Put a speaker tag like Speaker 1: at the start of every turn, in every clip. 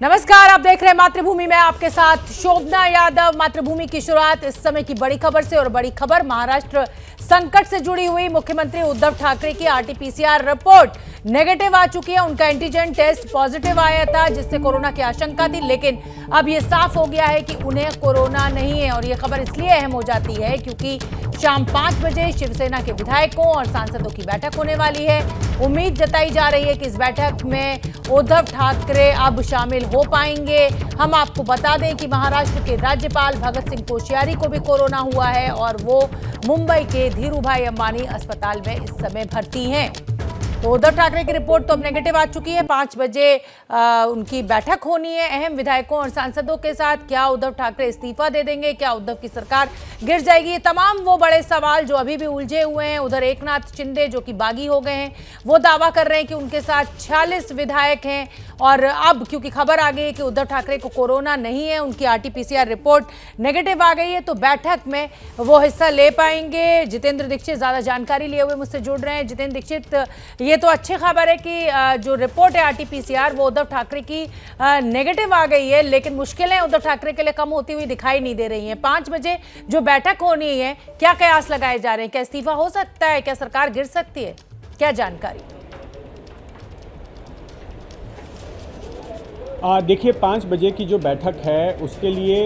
Speaker 1: नमस्कार, आप देख रहे हैं मातृभूमि में आपके साथ शोभना यादव। मातृभूमि की शुरुआत इस समय की बड़ी खबर से, और बड़ी खबर महाराष्ट्र संकट से जुड़ी हुई। मुख्यमंत्री उद्धव ठाकरे की आरटीपीसीआर रिपोर्ट नेगेटिव आ चुकी है। उनका एंटीजन टेस्ट पॉजिटिव आया था, जिससे कोरोना की आशंका थी, लेकिन अब यह साफ हो गया है कि उन्हें कोरोना नहीं है। और यह खबर इसलिए अहम हो जाती है क्योंकि शाम 5 बजे शिवसेना के विधायकों और सांसदों की बैठक होने वाली है। उम्मीद जताई जा रही है कि इस बैठक में उद्धव ठाकरे अब शामिल हो पाएंगे। हम आपको बता दें कि महाराष्ट्र के राज्यपाल भगत सिंह कोश्यारी को भी कोरोना हुआ है और वो मुंबई के धीरूभाई अंबानी अस्पताल में इस समय भर्ती हैं। तो उद्धव ठाकरे की रिपोर्ट तो अब नेगेटिव आ चुकी है। 5 बजे उनकी बैठक होनी है अहम विधायकों और सांसदों के साथ। क्या उद्धव ठाकरे इस्तीफा दे देंगे? क्या उद्धव की सरकार गिर जाएगी? ये तमाम वो बड़े सवाल जो अभी भी उलझे हुए हैं। उधर एकनाथ शिंदे जो कि बागी हो गए हैं, वो दावा कर रहे हैं कि उनके साथ 46 विधायक हैं। और अब क्योंकि खबर आ गई है कि उद्धव ठाकरे को कोरोना नहीं है, उनकी आरटीपीसीआर रिपोर्ट नेगेटिव आ गई है, तो बैठक में वो हिस्सा ले पाएंगे। जितेंद्र दीक्षित ज्यादा जानकारी लिए हुए मुझसे जुड़ रहे हैं। जितेंद्र दीक्षित, ये तो अच्छी खबर है कि जो रिपोर्ट है आरटीपीसीआर वो उद्धव ठाकरे की नेगेटिव आ गई है, लेकिन मुश्किलें उद्धव ठाकरे के लिए कम होती हुई दिखाई नहीं दे रही हैं। 5 बजे जो बैठक होनी है, क्या कयास लगाए जा रहे हैं? क्या इस्तीफा हो सकता है? क्या सरकार गिर सकती है? क्या जानकारी?
Speaker 2: देखिए, 5 बजे की जो बैठक है उसके लिए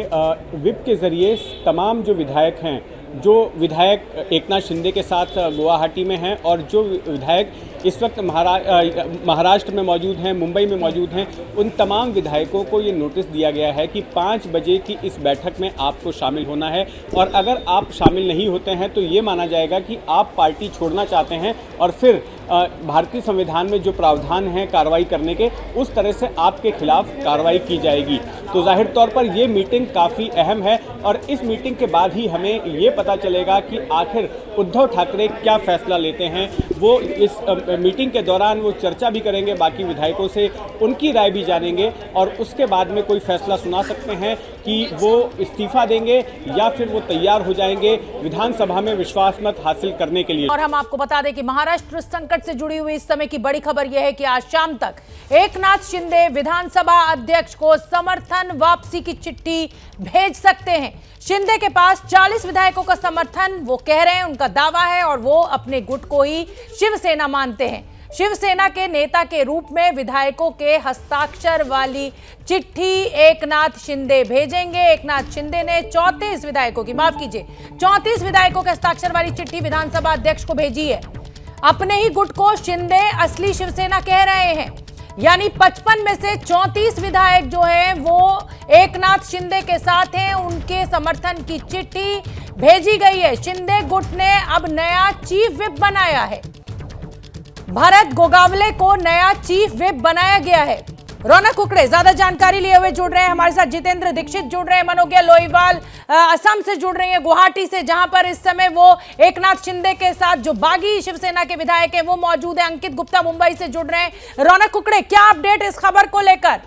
Speaker 2: विप के ज़रिए तमाम जो विधायक हैं, जो विधायक एकनाथ शिंदे के साथ गुवाहाटी में हैं और जो विधायक इस वक्त महाराष्ट्र में मौजूद हैं, मुंबई में मौजूद हैं, उन तमाम विधायकों को ये नोटिस दिया गया है कि 5 बजे की इस बैठक में आपको शामिल होना है। और अगर आप शामिल नहीं होते हैं तो ये माना जाएगा कि आप पार्टी छोड़ना चाहते हैं और फिर भारतीय संविधान में जो प्रावधान हैं कार्रवाई करने के, उस तरह से आपके खिलाफ कार्रवाई की जाएगी। तो जाहिर तौर पर यह मीटिंग काफ़ी अहम है और इस मीटिंग के बाद ही हमें ये पता चलेगा कि आखिर उद्धव ठाकरे क्या फैसला लेते हैं। वो इस मीटिंग के दौरान वो चर्चा भी करेंगे बाकी विधायकों से, उनकी राय भी जानेंगे और उसके बाद में कोई फैसला सुना सकते हैं कि वो इस्तीफा देंगे या फिर वो तैयार हो जाएंगे विधानसभा में विश्वास मत हासिल करने के लिए।
Speaker 1: और हम आपको बता दें कि महाराष्ट्र संकट से जुड़ी हुई इस समय की बड़ी खबर यह है कि आज शाम तक एकनाथ शिंदे विधानसभा अध्यक्ष को समर्थन वापसी की चिट्ठी भेज सकते हैं। शिंदे के पास 40 विधायकों का समर्थन वो कह रहे हैं, उनका दावा है, और वो अपने गुट को ही शिवसेना मानते हैं। शिवसेना के नेता के रूप में विधायकों के हस्ताक्षर वाली चिट्ठी एकनाथ शिंदे भेजेंगे। एकनाथ शिंदे ने 34 विधायकों की, माफ कीजिए, 34 विधायकों के हस्ताक्षर वाली चिट्ठी विधानसभा अध्यक्ष को भेजी है। अपने ही गुट को शिंदे असली शिवसेना कह रहे हैं, यानी 55 में से 34 विधायक जो हैं वो एकनाथ शिंदे के साथ हैं। उनके समर्थन की चिट्ठी भेजी गई है। शिंदे गुट ने अब नया चीफ विप बनाया है। भरत गोगावले को नया चीफ विप बनाया गया है। रौनक कुकड़े ज्यादा जानकारी लिए हुए जुड़ रहे हैं हमारे साथ। जितेंद्र दीक्षित जुड़ रहे हैं, मनोज्ञा लोईवाल असम से जुड़ रही हैं, गुवाहाटी से, जहां पर इस समय वो एकनाथ शिंदे के साथ जो बागी शिवसेना के विधायक हैं वो मौजूद है। अंकित गुप्ता मुंबई से जुड़ रहे हैं। रौनक कुकड़े, क्या अपडेट इस खबर को लेकर?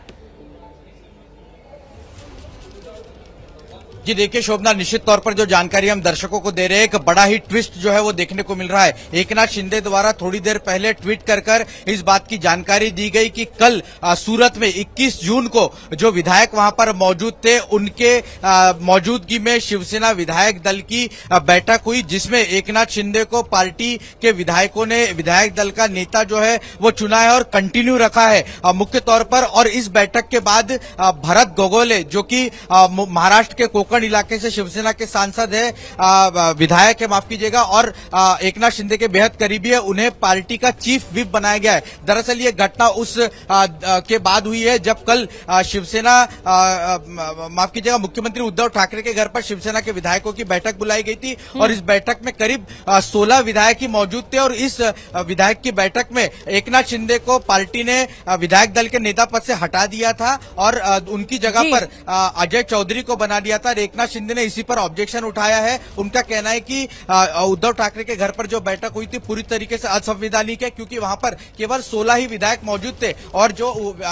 Speaker 3: जी देखिए शोभना, निश्चित तौर पर जो जानकारी हम दर्शकों को दे रहे हैं, एक बड़ा ही ट्विस्ट जो है वो देखने को मिल रहा है। एकनाथ शिंदे द्वारा थोड़ी देर पहले ट्वीट कर इस बात की जानकारी दी गई कि कल सूरत में 21 जून को जो विधायक वहां पर मौजूद थे, उनके मौजूदगी में शिवसेना विधायक दल की बैठक हुई, जिसमें एकनाथ शिंदे को पार्टी के विधायकों ने विधायक दल का नेता जो है वो चुना है और कंटिन्यू रखा है मुख्य तौर पर। और इस बैठक के बाद भरत गोगावले, जो कि महाराष्ट्र के कोकण इलाके से शिवसेना के सांसद है, विधायक है, माफ कीजिएगा, और एकनाथ शिंदे के बेहद करीबी है, उन्हें पार्टी का चीफ विप बनाया गया है। दरअसल ये घटना उस के बाद हुई है जब कल शिवसेना, माफ कीजिएगा, मुख्यमंत्री उद्धव ठाकरे के घर पर शिवसेना के विधायकों की बैठक बुलाई गई थी और इस बैठक में करीब 16 विधायक ही मौजूद थे। और इस विधायक की बैठक में एकनाथ शिंदे को पार्टी ने विधायक दल के नेता पद से हटा दिया था और उनकी जगह पर अजय चौधरी को बना दिया था। एकनाथ शिंदे ने इसी पर ऑब्जेक्शन उठाया है। उनका कहना है कि उद्धव ठाकरे के घर पर जो बैठक हुई थी पूरी तरीके से असंवैधानिक है, क्योंकि वहां पर केवल 16 ही विधायक मौजूद थे और जो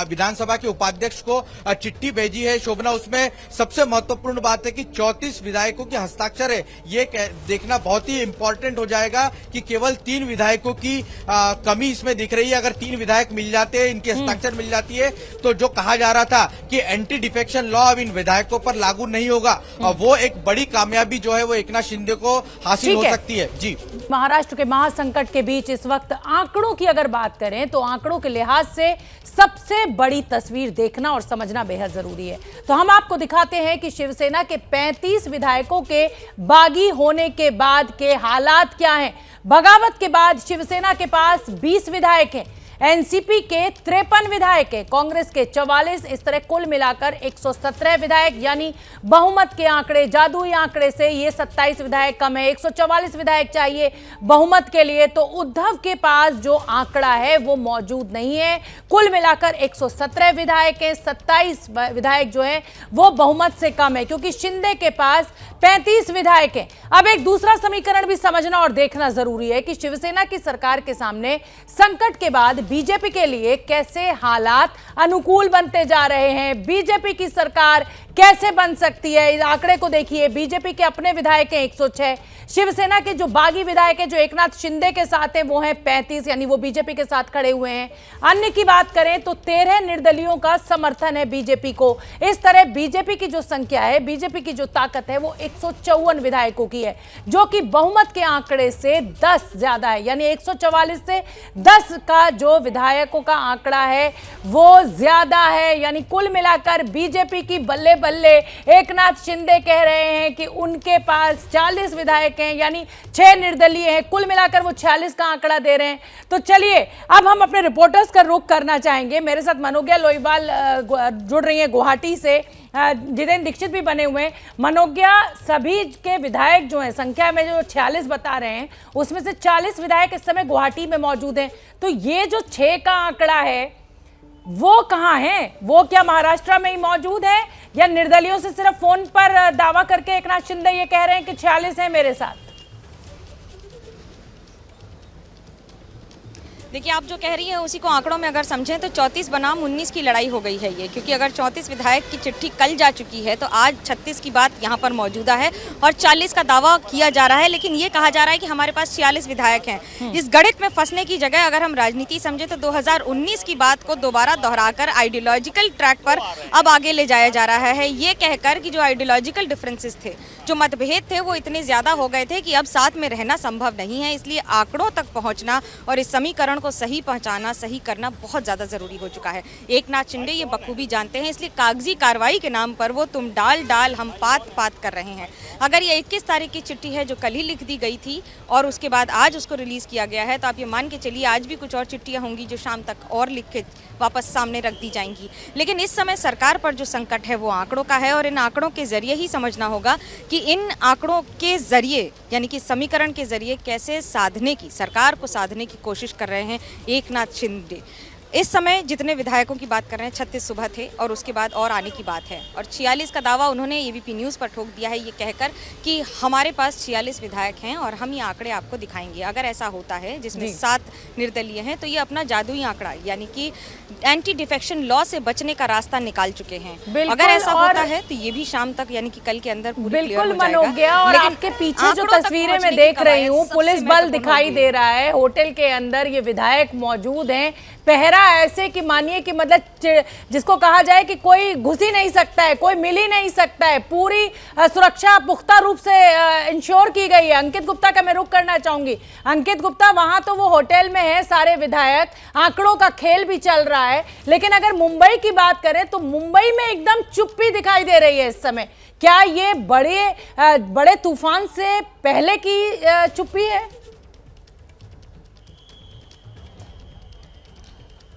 Speaker 3: विधानसभा के उपाध्यक्ष को चिट्ठी भेजी है शोभना, उसमें सबसे महत्वपूर्ण बात है कि 34 विधायकों के हस्ताक्षर है। ये देखना बहुत ही इंपॉर्टेंट हो जाएगा कि केवल 3 विधायकों की कमी इसमें दिख रही है। अगर 3 विधायक मिल जाते हैं, इनके हस्ताक्षर मिल जाती है, तो जो कहा जा रहा था कि एंटी डिफेक्शन लॉ अब इन विधायकों पर लागू नहीं होगा, और वो एक बड़ी कामयाबी जो है वो एकनाथ शिंदे को हासिल हो सकती है। जी,
Speaker 1: महाराष्ट्र के महासंकट के बीच इस वक्त आंकड़ों की अगर बात करें तो आंकड़ों के लिहाज से सबसे बड़ी तस्वीर देखना और समझना बेहद जरूरी है। तो हम आपको दिखाते हैं कि शिवसेना के 35 विधायकों के बागी होने के बाद के हालात क्या हैं। बगावत के बाद शिवसेना के पास 20 विधायक हैं, एनसीपी के 53 विधायक हैं, कांग्रेस के 44, इस तरह कुल मिलाकर 117 विधायक, यानी बहुमत के आंकड़े, जादुई आंकड़े से ये 27 विधायक कम है। 144 विधायक चाहिए बहुमत के लिए, तो उद्धव के पास जो आंकड़ा है वो मौजूद नहीं है। कुल मिलाकर 117 विधायक हैं, 27 विधायक जो है वो बहुमत से कम है, क्योंकि शिंदे के पास 35 विधायक हैं। अब एक दूसरा समीकरण भी समझना और देखना जरूरी है कि शिवसेना की सरकार के सामने संकट के बाद बीजेपी के लिए कैसे हालात अनुकूल बनते जा रहे हैं। बीजेपी की सरकार कैसे बन सकती है, इस आंकड़े को देखिए। बीजेपी के अपने विधायक हैं 106, शिवसेना के जो बागी विधायक हैं जो एकनाथ शिंदे के साथ हैं वो हैं 35, यानी वो बीजेपी के साथ खड़े हुए हैं। अन्य की बात करें तो 13 निर्दलियों का समर्थन है बीजेपी को। इस तरह बीजेपी की जो संख्या है, बीजेपी की जो ताकत है वो 154 विधायकों की है, जो कि बहुमत के आंकड़े से 10 ज्यादा है, यानी 144 से 10 का जो विधायकों का आंकड़ा है वो ज्यादा है। यानी कुल मिलाकर बीजेपी की बल्ले बल्ले एकनाथ शिंदे कह रहे हैं कि उनके पास 40 विधायक हैं, यानी 6 निर्दलीय हैं, कुल मिलाकर वो 46 का आंकड़ा दे रहे हैं। तो चलिए अब हम अपने रिपोर्टर्स का रुख करना चाहेंगे। मेरे साथ मनोज्ञा लोईवाल जुड़ रही हैं गुवाहाटी से, जितेंद्र दीक्षित भी बने हुए हैं। मनोज्ञा, सभी के विधायक जो हैं, संख्या में जो 46 बता रहे हैं, उसमें से 40 विधायक इस समय गुवाहाटी में मौजूद हैं। तो ये जो 6 का आंकड़ा है वो कहां है? वो क्या महाराष्ट्र में ही मौजूद है, या निर्दलियों से सिर्फ फोन पर दावा करके एकनाथ शिंदे ये कह रहे हैं कि 46 है मेरे साथ?
Speaker 4: देखिए, आप जो कह रही हैं उसी को आंकड़ों में अगर समझें तो 34 बनाम 19 की लड़ाई हो गई है ये, क्योंकि अगर 34 विधायक की चिट्ठी कल जा चुकी है तो आज 36 की बात यहाँ पर मौजूदा है और 40 का दावा किया जा रहा है, लेकिन ये कहा जा रहा है कि हमारे पास 46 विधायक हैं। इस गणित में फंसने की जगह अगर हम राजनीति समझे तो 2019 की बात को दोबारा दोहराकर आइडियोलॉजिकल ट्रैक पर अब आगे ले जाया जा रहा है, ये कहकर कि जो आइडियोलॉजिकल डिफरेंसेस थे, जो मतभेद थे, वो इतने ज्यादा हो गए थे कि अब साथ में रहना संभव नहीं है। इसलिए आंकड़ों तक पहुंचना और इस समीकरण को सही पहचाना, सही करना बहुत ज्यादा जरूरी हो चुका है। एकनाथ शिंदे ये बखूबी जानते हैं, इसलिए कागजी कार्रवाई के नाम पर वो तुम डाल डाल हम पात पात कर रहे हैं। अगर ये 21 तारीख की चिट्ठी है जो कल ही लिख दी गई थी और उसके बाद आज उसको रिलीज किया गया है, तो आप ये मान के चलिए आज भी कुछ और चिट्ठियां होंगी जो शाम तक और लिख के वापस सामने रख दी जाएंगी। लेकिन इस समय सरकार पर जो संकट है वो आंकड़ों का है, और इन आंकड़ों के जरिए ही समझना होगा कि इन आंकड़ों के जरिए, यानी कि समीकरण के जरिए कैसे साधने की, सरकार को साधने की कोशिश कर रहे हैं एकनाथ शिंदे। इस समय जितने विधायकों की बात कर रहे हैं 36 सुबह थे और उसके बाद और आने की बात है, और 46 का दावा उन्होंने एबीपी न्यूज़ पर ठोक दिया है ये कहकर कि हमारे पास 46 विधायक हैं और हम ये आंकड़े आपको दिखाएंगे। अगर ऐसा होता है जिसमें 7 निर्दलीय हैं तो ये अपना जादुई आंकड़ा, यानी कि एंटी डिफेक्शन लॉ से बचने का रास्ता निकाल चुके हैं। अगर ऐसा होता है तो ये भी शाम तक, यानी कि कल के अंदर पूरी क्लियर हो जाएगा।
Speaker 1: और आपके पीछे जो तस्वीरें मैं देख रही हूँ, पुलिस बल दिखाई दे रहा है, होटल के अंदर ये विधायक मौजूद हैं, पहरा ऐसे कि मानिए कि मतलब जिसको कहा जाए कि कोई घुस ही नहीं सकता है, कोई मिल ही नहीं सकता है। पूरी सुरक्षा पुख्ता रूप से इंश्योर की गई है। अंकित गुप्ता का मैं रुख करना चाहूंगी। अंकित गुप्ता, वहां तो वो होटल में है सारे विधायक, आंकड़ों का खेल भी चल रहा है, लेकिन अगर मुंबई की बात करें तो मुंबई में एकदम चुप्पी दिखाई दे रही है इस समय। क्या ये बड़े तूफान से पहले की चुप्पी है?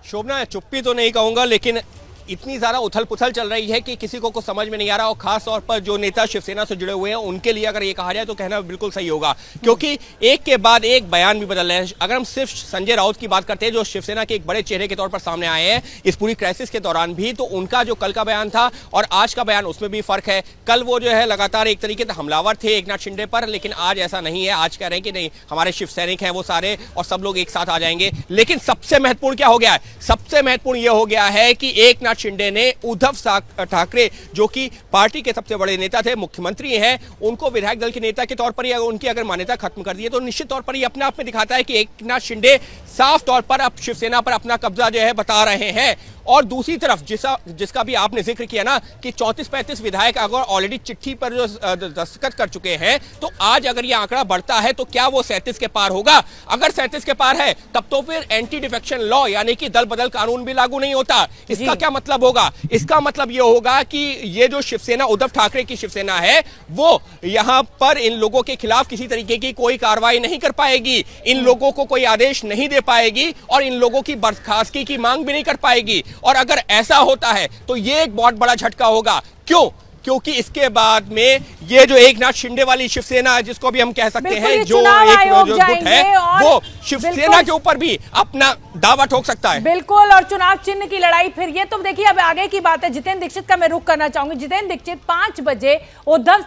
Speaker 5: शोभना, चुप्पी तो नहीं कहूंगा, लेकिन इतनी ज्यादा उथल पुथल चल रही है कि किसी को कुछ समझ में नहीं आ रहा, और खास तौर पर जो नेता शिवसेना से जुड़े हुए हैं उनके लिए अगर ये कहा जाए तो कहना बिल्कुल सही होगा, क्योंकि एक के बाद एक बयान भी बदल रहे हैं। अगर हम सिर्फ संजय राउत की बात करते हैं जो शिवसेना के एक बड़े चेहरे के तौर पर सामने आए हैं इस पूरी क्राइसिस के दौरान भी, तो उनका जो कल का बयान था और आज का बयान उसमें भी फर्क है। कल वो जो है लगातार एक तरीके से हमलावर थे एकनाथ शिंदे पर, लेकिन आज ऐसा नहीं है। आज कह रहे हैं कि नहीं, हमारे शिव सैनिक हैं वो सारे और सब लोग एक साथ आ जाएंगे। लेकिन सबसे महत्वपूर्ण क्या हो गया है? सबसे महत्वपूर्ण यह हो गया है कि एकनाथ शिंदे ने उद्धव ठाकरे जो कि पार्टी के सबसे बड़े नेता थे, मुख्यमंत्री हैं, उनको विधायक दल के नेता के तौर पर ही उनकी अगर मान्यता खत्म कर दी है तो निश्चित तौर पर ये अपने आप में दिखाता है कि एकनाथ शिंदे साफ तौर पर अब शिवसेना पर अपना कब्जा जो है बता रहे हैं। और दूसरी तरफ जिसका भी आपने जिक्र किया ना कि 34-35 विधायक अगर ऑलरेडी चिट्ठी पर जो दस्तखत कर चुके हैं, तो आज अगर ये आंकड़ा बढ़ता है तो क्या वो 37 के पार होगा? अगर 37 के पार है तब तो फिर एंटी डिफेक्शन लॉ यानी कि दल बदल कानून भी लागू नहीं होता। इसका क्या मतलब होगा? इसका मतलब ये होगा कि ये जो शिवसेना उद्धव ठाकरे की शिवसेना है वो यहां पर इन लोगों के खिलाफ किसी तरीके की कोई कार्रवाई नहीं कर पाएगी, इन लोगों को कोई आदेश नहीं दे पाएगी और इन लोगों की बर्खास्तगी की मांग भी नहीं कर पाएगी। और अगर ऐसा होता है तो ये एक बहुत बड़ा झटका होगा। क्यों? क्योंकि इसके बाद में ये जो एकनाथ शिंदे वाली शिवसेना जिसको भी हम कह सकते हैं जो एक जो गुट है वो शिवसेना के ऊपर भी अपना दावा ठोक सकता है।
Speaker 1: बिल्कुल, और चुनाव चिन्ह की लड़ाई फिर ये तो देखिए अब आगे की बात है। जितेंद्र दीक्षित का मैं रुख करना चाहूंगी। जितेंद्र दीक्षित 5 बजे उद्धव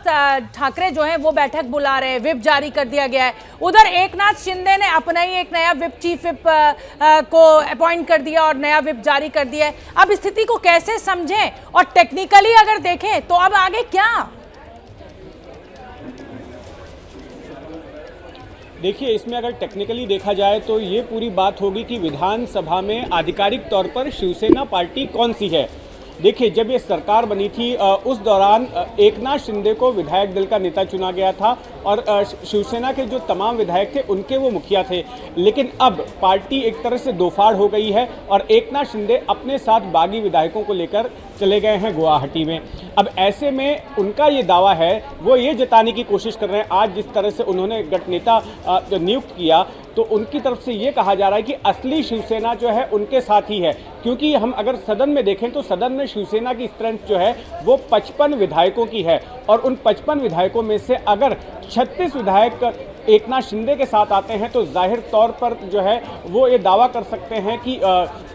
Speaker 1: ठाकरे जो है वो बैठक बुला रहे हैं, विप जारी कर दिया गया है। उधर एकनाथ शिंदे ने अपना ही एक नया विप चीफ विप को अपॉइंट कर दिया और नया विप जारी कर दिया है। अब स्थिति को कैसे समझें और टेक्निकली अगर देखें तो अब आगे क्या?
Speaker 2: देखिए, इसमें अगर टेक्निकली देखा जाए तो ये पूरी बात होगी कि विधानसभा में आधिकारिक तौर पर शिवसेना पार्टी कौन सी है। देखिए, जब ये सरकार बनी थी उस दौरान एकनाथ शिंदे को विधायक दल का नेता चुना गया था और शिवसेना के जो तमाम विधायक थे उनके वो मुखिया थे। लेकिन अब पार्टी एक तरह से दोफाड़ हो गई है और एकनाथ शिंदे अपने साथ बागी विधायकों को लेकर चले गए हैं गुवाहाटी में। अब ऐसे में उनका ये दावा है, वो ये जताने की कोशिश कर रहे हैं, आज जिस तरह से उन्होंने गठ नेता नियुक्त किया तो उनकी तरफ से ये कहा जा रहा है कि असली शिवसेना जो है उनके साथ ही है। क्योंकि हम अगर सदन में देखें तो सदन में शिवसेना की स्ट्रेंथ जो है वो 55 विधायकों की है और उन 55 विधायकों में से अगर 36 विधायक एकनाथ शिंदे के साथ आते हैं तो जाहिर तौर पर जो है वो ये दावा कर सकते हैं कि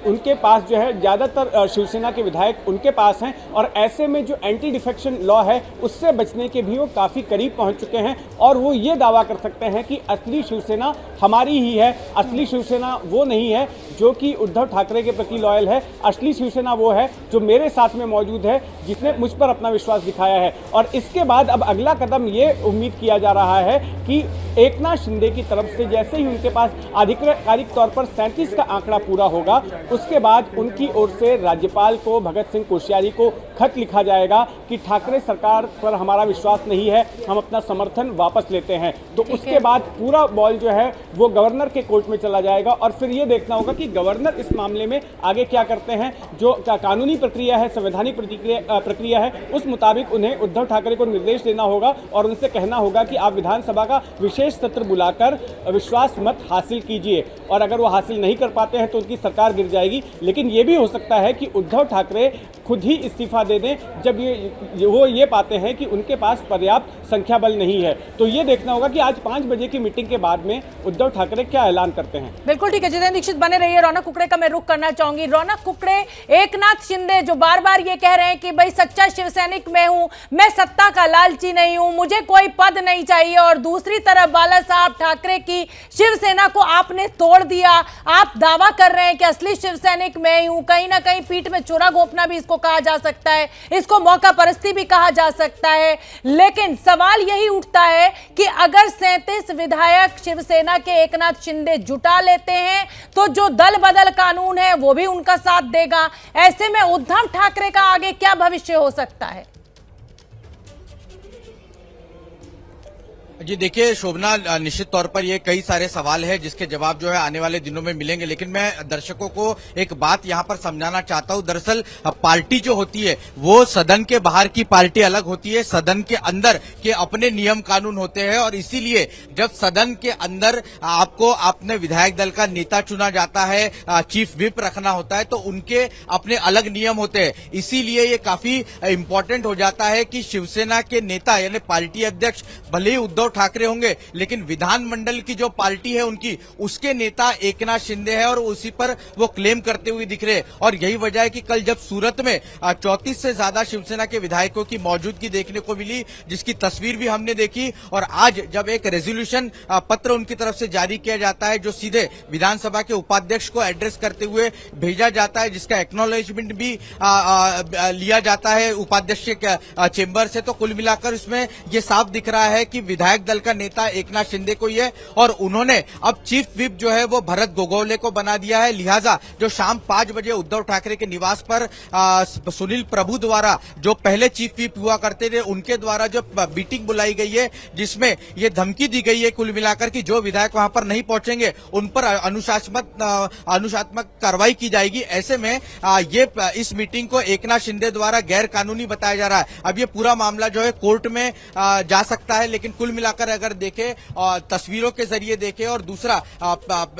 Speaker 2: उनके पास जो है ज़्यादातर शिवसेना के विधायक उनके पास हैं और ऐसे में जो एंटी डिफेक्शन लॉ है उससे बचने के भी वो काफ़ी करीब पहुंच चुके हैं और वो ये दावा कर सकते हैं कि असली शिवसेना हमारी ही है। असली शिवसेना वो नहीं है जो कि उद्धव ठाकरे के प्रति लॉयल है, असली शिवसेना वो है जो मेरे साथ में मौजूद है, जिसने मुझ पर अपना विश्वास दिखाया है। और इसके बाद अब अगला कदम ये उम्मीद किया जा रहा है कि एकनाथ शिंदे की तरफ से जैसे ही उनके पास आधिकारिक तौर पर 37 का आंकड़ा पूरा होगा उसके बाद उनकी ओर से राज्यपाल को भगत सिंह कोश्यारी को खत लिखा जाएगा कि ठाकरे सरकार पर हमारा विश्वास नहीं है, हम अपना समर्थन वापस लेते हैं। तो उसके बाद पूरा बॉल जो है वो गवर्नर के कोर्ट में चला जाएगा और फिर ये देखना होगा कि गवर्नर इस मामले में आगे क्या करते हैं। जो कानूनी प्रक्रिया है, संवैधानिक प्रक्रिया है, उस मुताबिक उन्हें उद्धव ठाकरे को निर्देश देना होगा और उनसे कहना होगा कि आप विधानसभा का विशेष सत्र बुलाकर विश्वास मत हासिल कीजिए। और अगर वो हासिल नहीं कर पाते हैं तो उनकी सरकार गिर जाएगी। लेकिन ये भी हो सकता है कि उद्धव ठाकरे खुद ही इस्तीफा दे दें जब वो ये पाते हैं कि उनके पास पर्याप्त संख्या बल नहीं है। तो ये देखना होगा कि आज 5 बजे की मीटिंग के बाद में उद्धव ठाकरे क्या ऐलान करते हैं।
Speaker 1: बिल्कुल ठीक है, जितेंद्र दीक्षित बने रहिए। रौनक कुकड़े का मैं रुख करना चाहूंगी। रौनक कुकड़े, एकनाथ शिंदे जो बार बार ये कह रहे हैं कि भाई सच्चा शिवसैनिक मैं हूं, मैं सत्ता का लालची नहीं हूं, मुझे कोई पद नहीं चाहिए, और दूसरी तरफ बाला साहब ठाकरे की शिवसेना को आपने तोड़ दिया। आप दावा कर रहे हैं कि असली शिवसैनिक मैं ही हूं। कहीं ना कहीं पीठ में छुरा घोंपना भी इसको कहा जा सकता है, इसको मौका परस्ती भी कहा जा सकता है। लेकिन सवाल यही उठता है कि अगर 37 विधायक शिवसेना के एकनाथ शिंदे जुटा लेते हैं तो जो दल बदल कानून है वो भी उनका साथ देगा। ऐसे में उद्धव ठाकरे का आगे क्या भविष्य हो सकता है?
Speaker 3: जी देखिए शोभना, निश्चित तौर पर ये कई सारे सवाल है जिसके जवाब जो है आने वाले दिनों में मिलेंगे, लेकिन मैं दर्शकों को एक बात यहाँ पर समझाना चाहता हूँ। दरअसल पार्टी जो होती है वो सदन के बाहर की पार्टी अलग होती है, सदन के अंदर के अपने नियम कानून होते हैं, और इसीलिए जब सदन के अंदर आपको अपने विधायक दल का नेता चुना जाता है, चीफ व्हिप रखना होता है, तो उनके अपने अलग नियम होते हैं। इसीलिए ये काफी इंपॉर्टेंट हो जाता है कि शिवसेना के नेता यानी पार्टी अध्यक्ष भले ही उद्धव ठाकरे होंगे, लेकिन विधानमंडल की जो पार्टी है उनकी, उसके नेता एकनाथ शिंदे है और उसी पर वो क्लेम करते हुए दिख रहे हैं। और यही वजह है कि कल जब सूरत में 34 से ज्यादा शिवसेना के विधायकों की मौजूदगी देखने को मिली, जिसकी तस्वीर भी हमने देखी, और आज जब एक रेजोल्यूशन पत्र उनकी तरफ से जारी किया जाता है जो सीधे विधानसभा के उपाध्यक्ष को एड्रेस करते हुए भेजा जाता है, जिसका एक्नॉलेजमेंट भी लिया जाता है उपाध्यक्ष के चेंबर से, तो कुल मिलाकर इसमें यह साफ दिख रहा है कि विधायक दल का नेता एकनाथ शिंदे को ही है, और उन्होंने अब चीफ व्हिप जो है वो भरत गोगावले को बना दिया है। लिहाजा जो शाम 5 बजे उद्धव ठाकरे के निवास पर सुनील प्रभु द्वारा जो पहले चीफ व्हिप हुआ करते थे, उनके द्वारा जो मीटिंग बुलाई गई है जिसमें ये धमकी दी गई है कुल मिलाकर कि जो विधायक वहां पर नहीं पहुंचेंगे उन पर अनुशासनात्मक कार्रवाई की जाएगी। ऐसे में ये इस मीटिंग को एकनाथ शिंदे द्वारा गैर कानूनी बताया जा रहा है। अब ये पूरा मामला जो है कोर्ट में जा सकता है, लेकिन कुल मिलाकर अगर देखें और तस्वीरों के जरिए देखें और दूसरा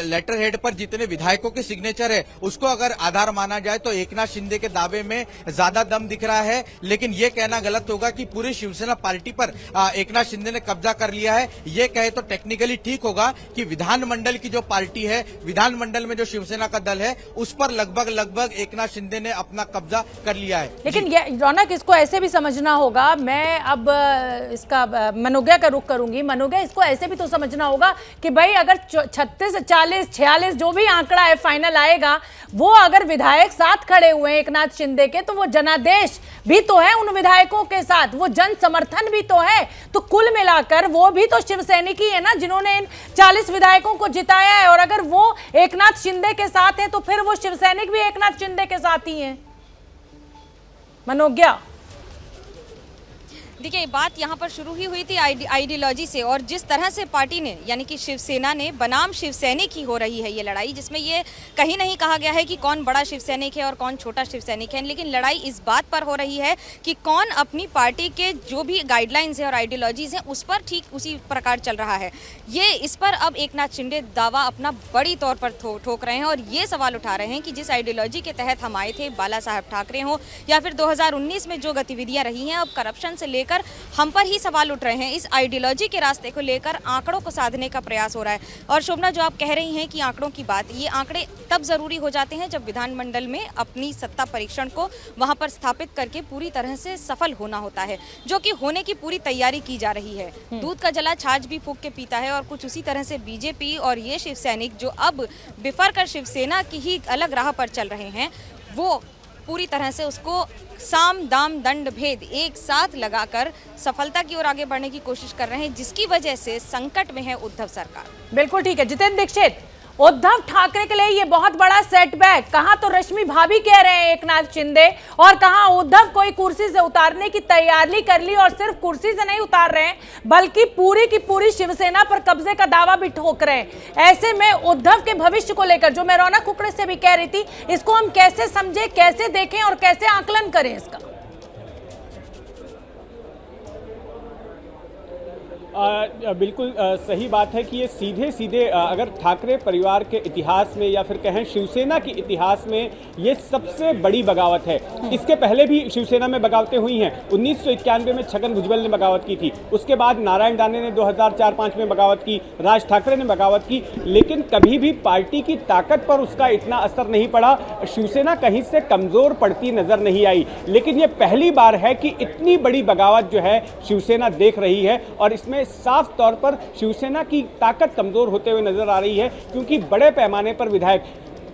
Speaker 3: लेटर हेड पर जितने विधायकों के सिग्नेचर है उसको अगर आधार माना जाए तो एकनाथ शिंदे के दावे में ज्यादा दम दिख रहा है। लेकिन ये कहना गलत होगा कि पूरी शिवसेना पार्टी पर एकनाथ शिंदे ने कब्जा कर लिया है। ये कहे तो टेक्निकली ठीक होगा कि विधानमंडल की जो पार्टी है, विधानमंडल में जो शिवसेना का दल है, उस पर लगभग एकनाथ शिंदे ने अपना कब्जा कर लिया है।
Speaker 1: लेकिन ये रौनक, इसको ऐसे भी समझना होगा, मैं अब इसका मनोज्ञा का रुख करूंगी। मनोज्ञा, इसको ऐसे भी तो समझना होगा कि भाई अगर 36, 40, 46 जो भी आंकड़ा है फाइनल आएगा, वो अगर विधायक साथ खड़े हुए हैं एकनाथ शिंदे के, तो वो जनादेश भी तो है उन विधायकों के साथ, वो जन समर्थन भी तो है। तो कुल मिलाकर वो भी तो शिवसैनिक ही है ना, जिन्होंने इन 40 विधायकों को जिताया है। और अगर वो एकनाथ शिंदे के साथ है तो फिर वो शिवसैनिक भी एकनाथ शिंदे के साथ ही है। मनोज्ञा,
Speaker 4: देखिए बात यहाँ पर शुरू ही हुई थी आइडियोलॉजी से, और जिस तरह से पार्टी ने यानी कि शिवसेना ने बनाम शिवसैनिक ही हो रही है ये लड़ाई, जिसमें ये कहीं नहीं कहा गया है कि कौन बड़ा शिवसैनिक है और कौन छोटा शिवसैनिक है, लेकिन लड़ाई इस बात पर हो रही है कि कौन अपनी पार्टी के जो भी गाइडलाइंस है और आइडियोलॉजीज हैं उस पर ठीक उसी प्रकार चल रहा है। ये इस पर अब एकनाथ शिंदे दावा अपना बड़ी तौर पर ठोक रहे हैं और ये सवाल उठा रहे हैं कि जिस आइडियोलॉजी के तहत हम आए थे, बाला साहब ठाकरे हों या फिर 2019 में जो गतिविधियां रही हैं, अब करप्शन से लेकर हम पर ही सवाल उठ रहे हैं। इस आइडियोलॉजी के रास्ते को लेकर आंकड़ों को साधने का प्रयास हो रहा है। और शोभना, जो आप कह रही हैं कि आंकड़ों की बात, ये आंकड़े तब जरूरी हो जाते हैं जब विधानमंडल में अपनी सत्ता परीक्षण को वहां पर स्थापित करके पूरी तरह से सफल होना होता है, जो कि होने की पूरी तैयारी की जा रही है। दूध का जला छाछ भी फूंक के पीता है, और कुछ उसी तरह से बीजेपी और ये शिवसैनिक जो अब बिफर कर शिवसेना की ही अलग राह पर चल रहे हैं, वो पूरी तरह से उसको साम दाम दंड भेद एक साथ लगाकर सफलता की ओर आगे बढ़ने की कोशिश कर रहे हैं, जिसकी वजह से संकट में है उद्धव सरकार।
Speaker 1: बिल्कुल ठीक है जितेंद्र दीक्षित, उद्धव ठाकरे के लिए ये बहुत बड़ा सेटबैक, कहां तो रश्मि भाभी कह रहे हैं एकनाथ शिंदे, और कहां उद्धव कोई कुर्सी से उतारने की तैयारी कर ली, और सिर्फ कुर्सी से नहीं उतार रहे हैं बल्कि पूरी की पूरी शिवसेना पर कब्जे का दावा भी ठोक रहे हैं। ऐसे में उद्धव के भविष्य को लेकर जो मैं रौनक कुकड़े से भी कह रही थी, इसको हम कैसे समझे, कैसे देखें और कैसे आकलन करें इसका?
Speaker 2: बिल्कुल सही बात है कि ये सीधे सीधे अगर ठाकरे परिवार के इतिहास में या फिर कहें शिवसेना के इतिहास में ये सबसे बड़ी बगावत है। इसके पहले भी शिवसेना में बगावतें हुई हैं। 1991 में छगन भुजबल ने बगावत की थी, उसके बाद नारायण राणे ने 2004-05 में बगावत की, राज ठाकरे ने बगावत की, लेकिन कभी भी पार्टी की ताकत पर उसका इतना असर नहीं पड़ा। शिवसेना कहीं से कमज़ोर पड़ती नजर नहीं आई, लेकिन ये पहली बार है कि इतनी बड़ी बगावत जो है शिवसेना देख रही है, और इसमें साफ तौर पर शिवसेना की ताकत कमजोर होते हुए नजर आ रही है, क्योंकि बड़े पैमाने पर विधायक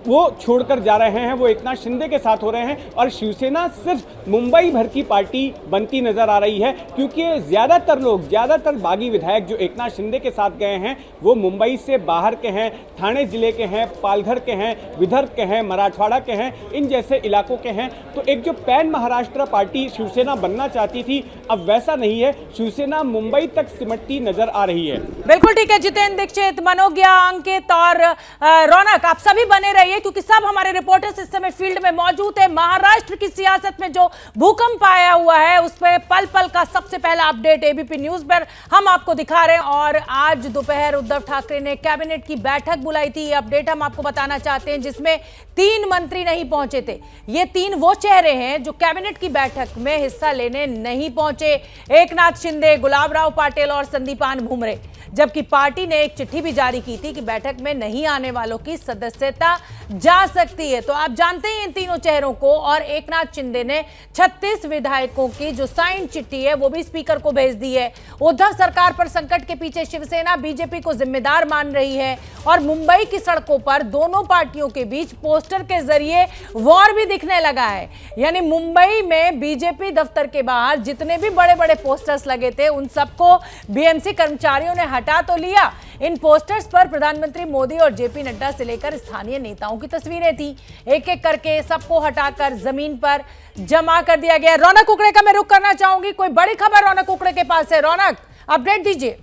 Speaker 2: वो छोड़कर जा रहे हैं, वो एकनाथ शिंदे के साथ हो रहे हैं। और शिवसेना सिर्फ मुंबई भर की पार्टी बनती नजर आ रही है, क्योंकि ज़्यादातर बागी विधायक जो एकनाथ शिंदे के साथ गए हैं वो मुंबई से बाहर के हैं, ठाणे जिले के हैं, पालघर के हैं, विदर्भ के हैं, मराठवाड़ा के हैं, इन जैसे इलाकों के हैं। तो एक जो पैन महाराष्ट्र पार्टी शिवसेना बनना चाहती थी, अब वैसा नहीं है। शिवसेना मुंबई तक सिमटती नजर आ रही है।
Speaker 1: बिल्कुल ठीक है। जितेंद्र दीक्षित, मनोज्ञा, अंकित और रौनक, आप सभी बने रहिए क्योंकि सब हमारे रिपोर्टर्स इस समय फील्ड में मौजूद है। महाराष्ट्र की सियासत में जो भूकंप आया हुआ है उस पर पल पल का सबसे पहला अपडेट एबीपी न्यूज पर हम आपको दिखा रहे हैं। और आज दोपहर उद्धव ठाकरे ने कैबिनेट की बैठक बुलाई थी, ये अपडेट हम आपको बताना चाहते हैं, जिसमें 3 मंत्री नहीं पहुंचे थे। ये 3 वो चेहरे हैं जो कैबिनेट की बैठक में हिस्सा लेने नहीं पहुंचे, एकनाथ शिंदे, गुलाबराव पाटिल और संदीपान भुमरे। जबकि पार्टी ने एक चिट्ठी भी जारी की थी कि बैठक में नहीं आने वालों की सदस्यता जा सकती है। तो आप जानते हैं इन तीनों चेहरों को। और एकनाथ शिंदे ने 36 विधायकों की जो साइन चिट्ठी है वो भी स्पीकर को भेज दी है। उद्धव सरकार पर संकट के पीछे शिवसेना बीजेपी को जिम्मेदार मान रही है और मुंबई की सड़कों पर दोनों पार्टियों के बीच पोस्टर के जरिए वॉर भी दिखने लगा है। यानी मुंबई में बीजेपी दफ्तर के बाहर जितने भी बड़े बड़े पोस्टर्स लगे थे उन सबको बीएमसी कर्मचारियों ने हटा तो लिया। इन पोस्टर्स पर प्रधानमंत्री मोदी और जेपी नड्डा से लेकर स्थानीय नेताओं की तस्वीरें थी। एक एक करके सबको हटाकर जमीन पर जमा कर दिया गया। रौनक कुकड़े का मैं रुख करना चाहूंगी, कोई बड़ी खबर रौनक कुकड़े के पास है? रौनक, अपडेट दीजिए।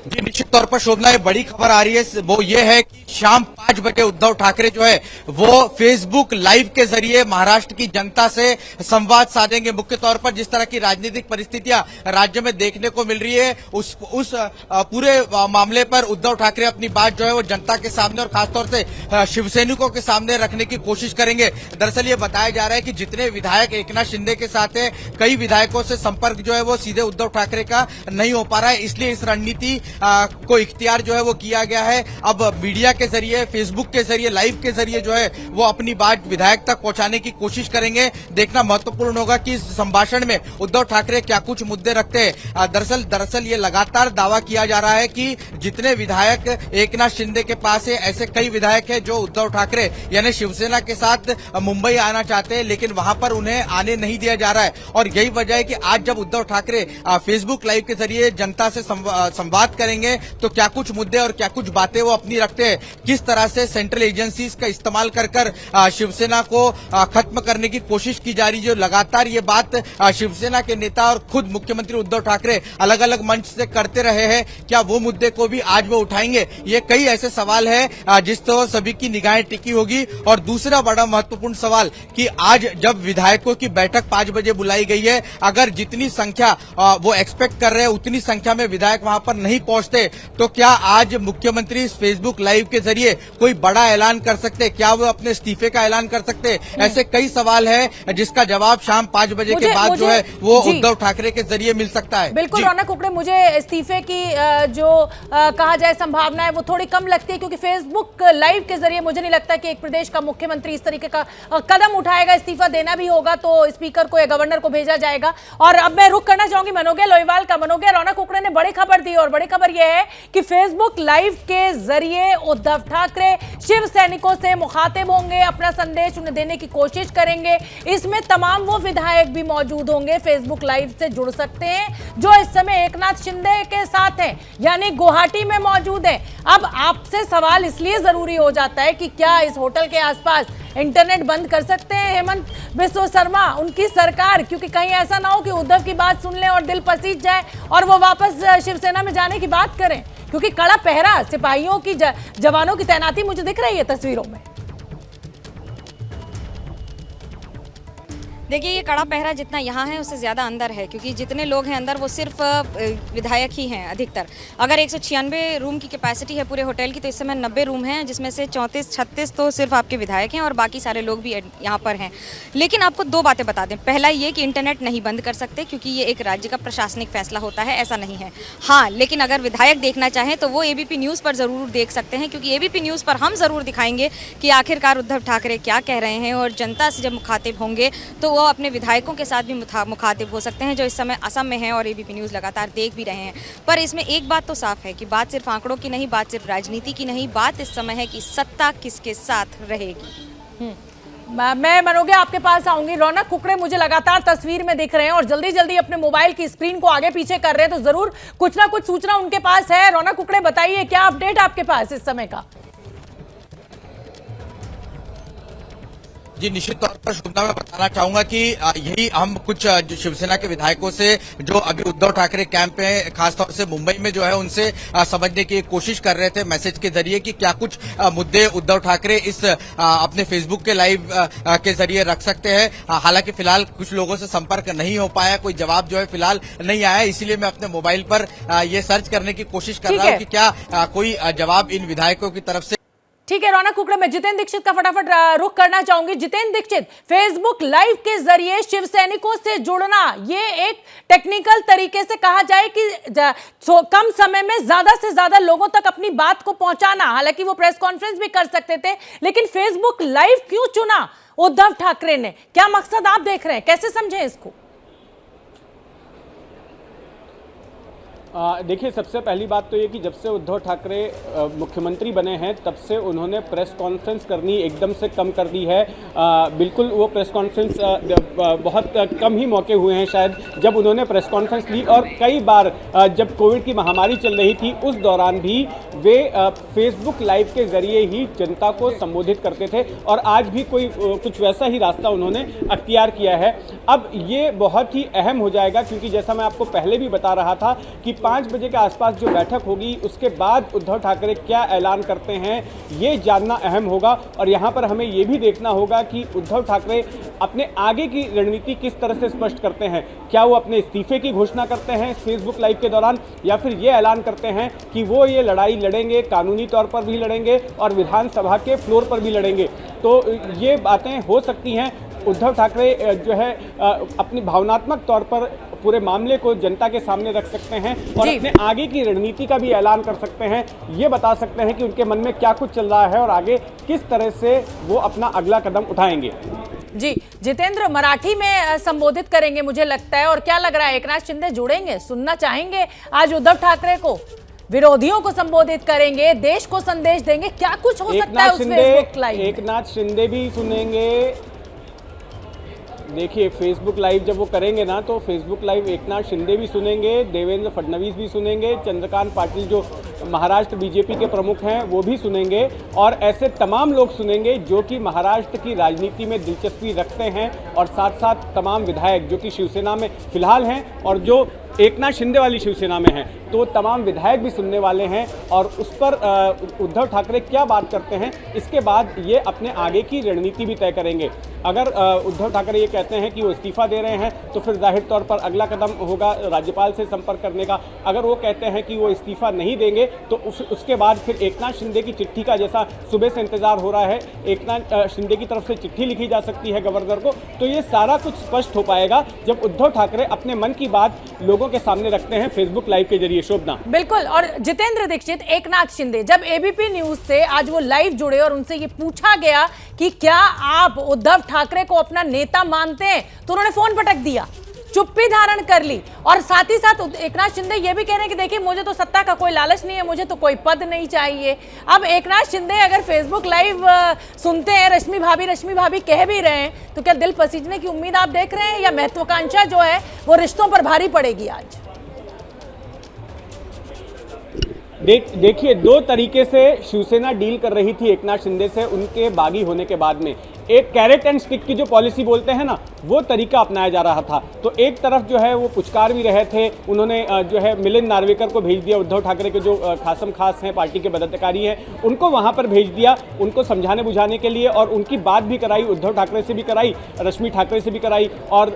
Speaker 3: जी निश्चित तौर पर शोभना, ये बड़ी खबर आ रही है, वो ये है कि शाम 5 बजे उद्धव ठाकरे जो है वो फेसबुक लाइव के जरिए महाराष्ट्र की जनता से संवाद साधेंगे। मुख्य तौर पर जिस तरह की राजनीतिक परिस्थितियां राज्य में देखने को मिल रही है उस पूरे मामले पर उद्धव ठाकरे अपनी बात जो है वो जनता के सामने और खासतौर से शिवसैनिकों के सामने रखने की कोशिश करेंगे। दरअसल ये बताया जा रहा है कि जितने विधायक एकनाथ शिंदे के साथ है, कई विधायकों से संपर्क जो है वो सीधे उद्धव ठाकरे का नहीं हो पा रहा है, इसलिए इस रणनीति को इख्तियार जो है वो किया गया है। अब मीडिया के जरिए, फेसबुक के जरिए, लाइव के जरिए जो है वो अपनी बात विधायक तक पहुंचाने की कोशिश करेंगे। देखना महत्वपूर्ण होगा कि इस संभाषण में उद्धव ठाकरे क्या कुछ मुद्दे रखते हैं। दरअसल ये लगातार दावा किया जा रहा है कि जितने विधायक एकनाथ शिंदे के पास है, ऐसे कई विधायक है जो उद्धव ठाकरे यानी शिवसेना के साथ मुंबई आना चाहते हैं, लेकिन वहां पर उन्हें आने नहीं दिया जा रहा है। और यही वजह है कि आज जब उद्धव ठाकरे फेसबुक लाइव के जरिए जनता से संवाद करेंगे तो क्या कुछ मुद्दे और क्या कुछ बातें वो अपनी रखते हैं, किस तरह से सेंट्रल एजेंसीज का इस्तेमाल कर शिवसेना को खत्म करने की कोशिश की जा रही है। जो लगातार ये बात शिवसेना के नेता और खुद मुख्यमंत्री उद्धव ठाकरे अलग अलग मंच से करते रहे हैं, क्या वो मुद्दे को भी आज वो उठाएंगे? ये कई ऐसे सवाल है जिस तो सभी की निगाहें टिकी होगी। और दूसरा बड़ा महत्वपूर्ण सवाल कि आज जब विधायकों की बैठक 5 बजे बुलाई गई है, अगर जितनी संख्या वो एक्सपेक्ट कर रहे हैं उतनी संख्या में विधायक वहां पर नहीं पहुंचते तो क्या आज मुख्यमंत्री फेसबुक लाइव के जरिए कोई बड़ा ऐलान कर सकते हैं? क्या वो अपने इस्तीफे का ऐलान कर सकते हैं? ऐसे कई सवाल है जिसका जवाब शाम 5 बजे के बाद जो है वो उद्धव ठाकरे के जरिए मिल सकता है।
Speaker 1: बिल्कुल रौनक कुकड़े, मुझे इस्तीफे की जो कहा जाए संभावना है वो थोड़ी कम लगती है, क्योंकि फेसबुक लाइव के जरिए मुझे नहीं लगता कि एक प्रदेश का मुख्यमंत्री इस तरीके का कदम उठाएगा। इस्तीफा देना भी होगा तो स्पीकर को या गवर्नर को भेजा जाएगा। और अब मैं रुख करना चाहूंगी मनोज्ञा लोईवाल का। मनोज्ञा, रौनक कुकड़े ने बड़ी खबर दी और बड़ी खबर यह है कि फेसबुक लाइव के जरिए उद्धव ठाकरे शिव सैनिकों से मुखातिब होंगे, अपना संदेश उन्हें देने की कोशिश करेंगे। इसमें तमाम वो विधायक भी मौजूद होंगे, फेसबुक लाइव से जुड़ सकते हैं जो इस समय एकनाथ शिंदे के साथ हैं, यानी गुवाहाटी में मौजूद हैं। अब आपसे सवाल इसलिए जरूरी हो जाता है कि क्या इस होटल के आसपास इंटरनेट बंद कर सकते हैं हेमंत बिस्वा शर्मा, उनकी सरकार? क्योंकि कहीं ऐसा ना हो कि उद्धव की बात सुन लें और दिल पसीज जाए और वो वापस शिवसेना में जाने की बात करें, क्योंकि कड़ा पहरा, सिपाहियों की जवानों की तैनाती मुझे दिख रही है तस्वीरों में।
Speaker 4: देखिए, ये कड़ा पहरा जितना यहाँ है उससे ज़्यादा अंदर है, क्योंकि जितने लोग हैं अंदर वो सिर्फ विधायक ही हैं अधिकतर। अगर 196 रूम की कैपेसिटी है पूरे होटल की, तो इस समय 90 रूम हैं, जिसमें से 34-36 तो सिर्फ आपके विधायक हैं और बाकी सारे लोग भी यहाँ पर हैं। लेकिन आपको 2 बातें बता दें। पहला ये कि इंटरनेट नहीं बंद कर सकते, क्योंकि ये एक राज्य का प्रशासनिक फैसला होता है, ऐसा नहीं है। हाँ, लेकिन अगर विधायक देखना चाहें तो वो ABP न्यूज़ पर ज़रूर देख सकते हैं, क्योंकि ABP न्यूज़ पर हम ज़रूर दिखाएंगे कि आखिरकार उद्धव ठाकरे क्या कह रहे हैं। और जनता से जब मुखातिब होंगे तो वो अपने विधायकों के साथ भी मुखातिब हो सकते हैं जो इस समय असम में हैं और एबीपी न्यूज़ लगातार देख भी रहे हैं। पर इसमें एक बात तो साफ है कि बात सिर्फ आंकड़ों की नहीं, बात सिर्फ राजनीति की नहीं, बात इस समय है कि सत्ता किसके साथ रहेगी।
Speaker 1: मैं मनोगे आपके पास आऊंगी। रौनक कुकड़े मुझे लगातार तस्वीर में दिख रहे हैं और जल्दी जल्दी अपने मोबाइल की स्क्रीन को आगे पीछे कर रहे हैं, तो जरूर कुछ ना कुछ सूचना उनके पास है। रौनक कुकड़े बताइए, क्या अपडेट आपके पास इस समय का?
Speaker 3: जी निश्चित तौर पर शुभना मैं बताना चाहूंगा कि यही हम कुछ जो शिवसेना के विधायकों से जो अभी उद्धव ठाकरे कैंप में खासतौर से मुंबई में जो है उनसे समझने की कोशिश कर रहे थे मैसेज के जरिए कि क्या कुछ मुद्दे उद्धव ठाकरे इस अपने फेसबुक के लाइव के जरिए रख सकते हैं। हालांकि फिलहाल कुछ लोगों से संपर्क नहीं हो पाया, कोई जवाब जो है फिलहाल नहीं आया, इसीलिए मैं अपने मोबाइल पर ये सर्च करने की कोशिश कर रहा हूँ कि क्या कोई जवाब इन विधायकों की तरफ से।
Speaker 1: ठीक है रौनक कुकड़े, मैं जितेंद्र दीक्षित का फटाफट रुख करना चाहूंगी। जितेंद्र दीक्षित, फेसबुक लाइव के जरिए शिव सैनिकों से जुड़ना, ये एक टेक्निकल तरीके से कहा जाए कि कम समय में ज्यादा से ज्यादा लोगों तक अपनी बात को पहुंचाना। हालांकि वो प्रेस कॉन्फ्रेंस भी कर सकते थे, लेकिन फेसबुक लाइव क्यों चुना उद्धव ठाकरे ने? क्या मकसद आप देख रहे हैं, कैसे समझें इसको?
Speaker 2: देखिए, सबसे पहली बात तो ये कि जब से उद्धव ठाकरे मुख्यमंत्री बने हैं तब से उन्होंने प्रेस कॉन्फ्रेंस करनी एकदम से कम कर दी है। बिल्कुल वो प्रेस कॉन्फ्रेंस बहुत कम ही मौके हुए हैं शायद जब उन्होंने प्रेस कॉन्फ्रेंस ली, और कई बार जब कोविड की महामारी चल रही थी उस दौरान भी वे फेसबुक लाइव के जरिए ही जनता को संबोधित करते थे, और आज भी कोई कुछ वैसा ही रास्ता उन्होंने अख्तियार किया है। अब ये बहुत ही अहम हो जाएगा, क्योंकि जैसा मैं आपको पहले भी बता रहा था कि 5 बजे के आसपास जो बैठक होगी उसके बाद उद्धव ठाकरे क्या ऐलान करते हैं ये जानना अहम होगा। और यहाँ पर हमें ये भी देखना होगा कि उद्धव ठाकरे अपने आगे की रणनीति किस तरह से स्पष्ट करते हैं। क्या वो अपने इस्तीफे की घोषणा करते हैं फेसबुक लाइव के दौरान, या फिर ये ऐलान करते हैं कि वो ये लड़ाई लड़ेंगे, कानूनी तौर पर भी लड़ेंगे और विधानसभा के फ्लोर पर भी लड़ेंगे। तो ये बातें हो सकती हैं। उद्धव ठाकरे जो है अपनी भावनात्मक तौर पर पूरे मामले को जनता के सामने रख सकते हैं और अपने आगे की रणनीति का भी ऐलान कर सकते हैं। ये बता सकते हैं कि उनके मन में क्या कुछ चल रहा है और आगे किस तरह से वो अपना अगला कदम उठाएंगे।
Speaker 1: जी जितेंद्र, मराठी में संबोधित करेंगे मुझे लगता है, और क्या लग रहा है एकनाथ शिंदे जुड़ेंगे, सुनना चाहेंगे आज उद्धव ठाकरे को? विरोधियों को संबोधित करेंगे, देश को संदेश देंगे, क्या कुछ हो सकता है उस फेसबुक लाइव?
Speaker 2: एकनाथ शिंदे भी सुनेंगे। देखिए, फेसबुक लाइव जब वो करेंगे ना तो फेसबुक लाइव एकनाथ शिंदे भी सुनेंगे, देवेंद्र फडणवीस भी सुनेंगे, चंद्रकांत पाटिल जो महाराष्ट्र बीजेपी के प्रमुख हैं वो भी सुनेंगे, और ऐसे तमाम लोग सुनेंगे जो कि महाराष्ट्र की राजनीति में दिलचस्पी रखते हैं, और साथ साथ तमाम विधायक जो कि शिवसेना में फिलहाल हैं और जो एकनाथ शिंदे वाली शिवसेना में हैं, तो तमाम विधायक भी सुनने वाले हैं। और उस पर उद्धव ठाकरे क्या बात करते हैं इसके बाद ये अपने आगे की रणनीति भी तय करेंगे। अगर उद्धव ठाकरे ये कहते हैं कि वो इस्तीफा दे रहे हैं तो फिर जाहिर तौर पर अगला कदम होगा राज्यपाल से संपर्क करने का। अगर वो कहते हैं कि वो इस्तीफा नहीं देंगे तो उसके बाद फिर एकनाथ शिंदे की चिट्ठी का, जैसा सुबह से इंतजार हो रहा है, एकनाथ शिंदे की तरफ से चिट्ठी लिखी जा सकती है गवर्नर को। तो ये सारा कुछ स्पष्ट हो पाएगा जब उद्धव ठाकरे अपने मन की बात लोगों के सामने रखते हैं फेसबुक लाइव के जरिए। शोभना,
Speaker 1: बिल्कुल। और जितेंद्र दीक्षित, एकनाथ शिंदे जब एबीपी न्यूज से आज वो लाइव जुड़े और उनसे ये पूछा गया कि क्या आप उद्धव ठाकरे को अपना नेता मानते हैं, तो उन्होंने फोन पटक दिया, चुप्पी धारण कर ली। और साथ ही साथ एकनाथ शिंदे ये भी कह रहे हैं कि देखिए मुझे तो सत्ता का कोई लालच नहीं है, मुझे तो कोई पद नहीं चाहिए। अब एकनाथ शिंदे अगर फेसबुक लाइव सुनते हैं, रश्मि भाभी कह भी रहे हैं, तो क्या दिल पसीजने की उम्मीद आप देख रहे हैं, या महत्वाकांक्षा जो है वो रिश्तों पर भारी पड़ेगी आज?
Speaker 2: देखिए, दो तरीके से शिवसेना डील कर रही थी एकनाथ शिंदे से उनके बागी होने के बाद में। एक कैरेट एंड स्टिक की जो पॉलिसी बोलते हैं ना, वो तरीका अपनाया जा रहा था। तो एक तरफ जो है वो पुचकार भी रहे थे, उन्होंने जो है मिलिंद नार्वेकर को भेज दिया, उद्धव ठाकरे के जो खासम खास हैं, पार्टी के पदाधिकारी हैं, उनको वहां पर भेज दिया, उनको समझाने बुझाने के लिए, और उनकी बात भी कराई, उद्धव ठाकरे से भी कराई, रश्मि ठाकरे से भी कराई, और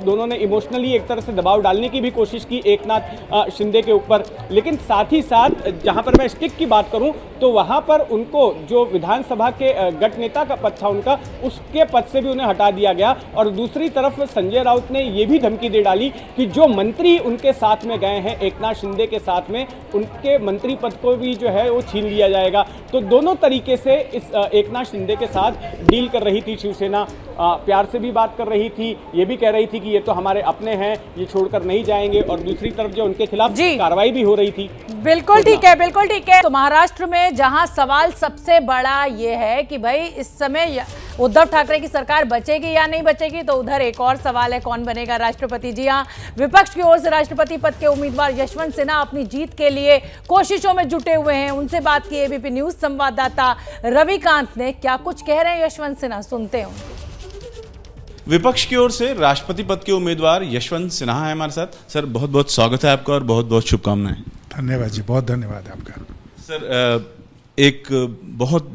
Speaker 2: दोनों ने इमोशनली एक तरह से दबाव डालने की भी कोशिश की एकनाथ शिंदे के ऊपर। लेकिन साथ ही साथ जहां पर मैं स्टिक की बात करूं तो वहां पर उनको जो विधानसभा के गठ नेता का पद था उनका, का, उसके पद से भी उन्हें हटा दिया गया। और दूसरी तरफ संजय राउत ने ये भी धमकी दे डाली कि जो मंत्री उनके साथ में गए हैं एकनाथ शिंदे के साथ में, उनके मंत्री पद को भी जो है वो छीन लिया जाएगा। तो दोनों तरीके से इस एकनाथ शिंदे के साथ डील कर रही थी शिवसेना। प्यार से भी बात कर रही थी, ये भी कह रही थी कि ये तो हमारे अपने हैं, ये छोड़कर नहीं जाएंगे। और दूसरी तरफ जो उनके खिलाफ कार्रवाई भी हो रही थी।
Speaker 1: बिल्कुल ठीक है, बिल्कुल ठीक है। तो महाराष्ट्र में जहां सवाल सबसे बड़ा ये है कि भाई इस समय उद्धव ठाकरे की सरकार बचेगी या नहीं बचेगी, तो उधर एक और सवाल है, कौन बनेगा राष्ट्रपति। जी हाँ, विपक्ष की ओर से राष्ट्रपति पद के उम्मीदवार यशवंत सिन्हा अपनी जीत के लिए कोशिशों में जुटे हुए हैं। उनसे बात की एबीपी न्यूज संवाददाता रविकांत ने। क्या कुछ कह रहे हैं यशवंत सिन्हा, सुनते हैं उनको।
Speaker 6: विपक्ष की ओर से राष्ट्रपति पद के उम्मीदवार यशवंत सिन्हा है हमारे साथ। सर, बहुत बहुत स्वागत है आपका और बहुत बहुत शुभकामनाएं।
Speaker 7: धन्यवाद जी, बहुत धन्यवाद आपका।
Speaker 6: सर, एक बहुत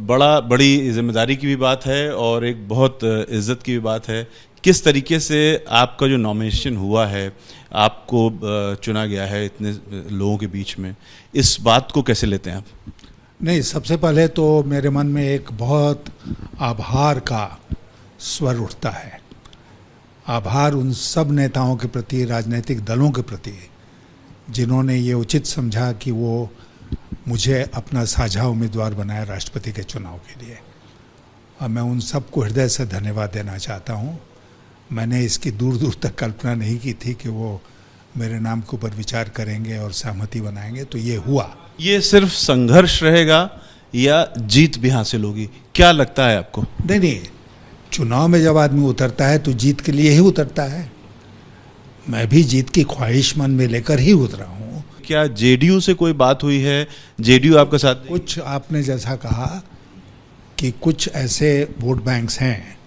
Speaker 6: बड़ी जिम्मेदारी की भी बात है और एक बहुत इज्जत की भी बात है। किस तरीके से आपका जो नॉमिनेशन हुआ है, आपको चुना गया है इतने लोगों के बीच में, इस बात को कैसे लेते हैं आप?
Speaker 7: नहीं, सबसे पहले तो मेरे मन में एक बहुत आभार का स्वर उठता है। आभार उन सब नेताओं के प्रति, राजनीतिक दलों के प्रति, जिन्होंने ये उचित समझा कि वो मुझे अपना साझा उम्मीदवार बनाया राष्ट्रपति के चुनाव के लिए। और मैं उन सबको हृदय से धन्यवाद देना चाहता हूँ। मैंने इसकी दूर दूर तक कल्पना नहीं की थी कि वो मेरे नाम के ऊपर विचार करेंगे और सहमति बनाएंगे, तो ये हुआ।
Speaker 6: ये सिर्फ संघर्ष रहेगा या जीत भी हासिल होगी, क्या लगता है आपको?
Speaker 7: नहीं, चुनाव में जब आदमी उतरता है तो जीत के लिए ही उतरता है। मैं भी जीत की ख्वाहिश मन में लेकर ही उतरा हूँ।
Speaker 6: क्या जेडीयू से कोई बात हुई है? जेडीयू आपके साथ?
Speaker 7: कुछ आपने जैसा कहा कि कुछ ऐसे वोट बैंक्स हैं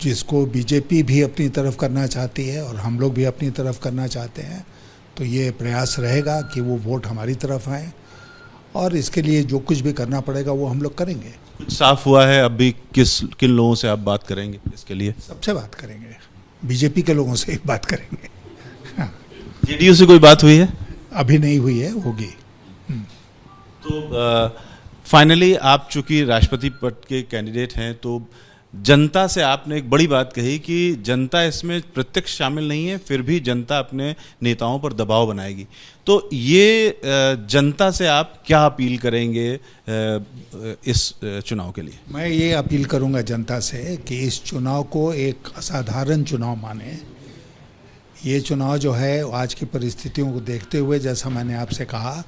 Speaker 7: जिसको बीजेपी भी अपनी तरफ करना चाहती है और हम लोग भी अपनी तरफ करना चाहते हैं। तो ये प्रयास रहेगा कि वो वोट हमारी तरफ आए और इसके लिए जो कुछ भी करना पड़ेगा वो हम लोग करेंगे।
Speaker 6: कुछ साफ हुआ है अभी किन लोगों से आप बात करेंगे इसके लिए? सबसे
Speaker 7: बात करेंगे, बीजेपी के लोगों से बात करेंगे। हाँ।
Speaker 6: जेडीयू से कोई बात हुई है?
Speaker 7: अभी नहीं हुई है, होगी।
Speaker 6: तो फाइनली आप चूंकि राष्ट्रपति पद के कैंडिडेट हैं, तो जनता से आपने एक बड़ी बात कही कि जनता इसमें प्रत्यक्ष शामिल नहीं है, फिर भी जनता अपने नेताओं पर दबाव बनाएगी। तो ये जनता से आप क्या अपील करेंगे इस चुनाव के लिए?
Speaker 7: मैं ये अपील करूंगा जनता से कि इस चुनाव को एक असाधारण चुनाव माने। ये चुनाव जो है आज की परिस्थितियों को देखते हुए, जैसा मैंने आपसे कहा,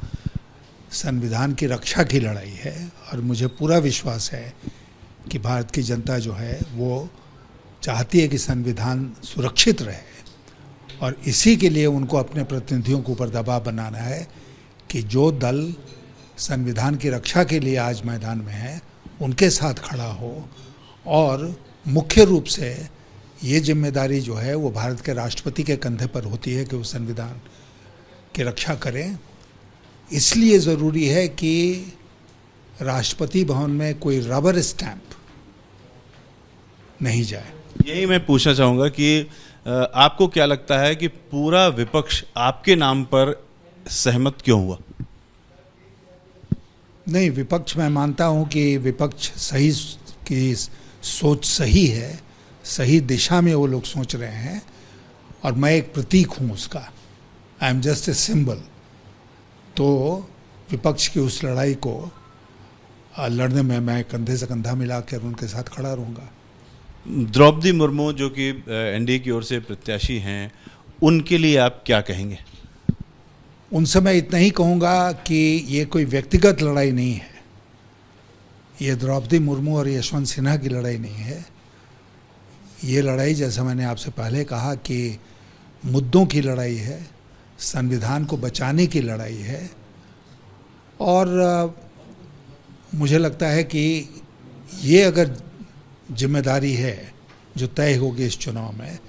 Speaker 7: संविधान की रक्षा की लड़ाई है और मुझे पूरा विश्वास है कि भारत की जनता जो है वो चाहती है कि संविधान सुरक्षित रहे और इसी के लिए उनको अपने प्रतिनिधियों के ऊपर दबाव बनाना है कि जो दल संविधान की रक्षा के लिए आज मैदान में है उनके साथ खड़ा हो। और मुख्य रूप से ये जिम्मेदारी जो है वो भारत के राष्ट्रपति के कंधे पर होती है कि वो संविधान की रक्षा करें। इसलिए ज़रूरी है कि राष्ट्रपति भवन में कोई रबर स्टैंप नहीं जाए।
Speaker 6: यही मैं पूछना चाहूँगा कि आपको क्या लगता है कि पूरा विपक्ष आपके नाम पर सहमत क्यों हुआ?
Speaker 7: नहीं, विपक्ष, मैं मानता हूँ कि विपक्ष सही की सोच सही है, सही दिशा में वो लोग सोच रहे हैं और मैं एक प्रतीक हूँ उसका। I am just a symbol. तो विपक्ष की उस लड़ाई को लड़ने में मैं कंधे से कंधा मिलाकर उनके साथ खड़ा रहूँगा।
Speaker 6: द्रौपदी मुर्मू जो कि एनडीए की ओर से प्रत्याशी हैं, उनके लिए आप क्या कहेंगे?
Speaker 7: उनसे मैं इतना ही कहूँगा कि ये कोई व्यक्तिगत लड़ाई नहीं है। ये द्रौपदी मुर्मू और यशवंत सिन्हा की लड़ाई नहीं है। ये लड़ाई, जैसा मैंने आपसे पहले कहा, कि मुद्दों की लड़ाई है, संविधान को बचाने की लड़ाई है। और मुझे लगता है कि ये अगर जिम्मेदारी है जो तय होगी इस चुनाव में,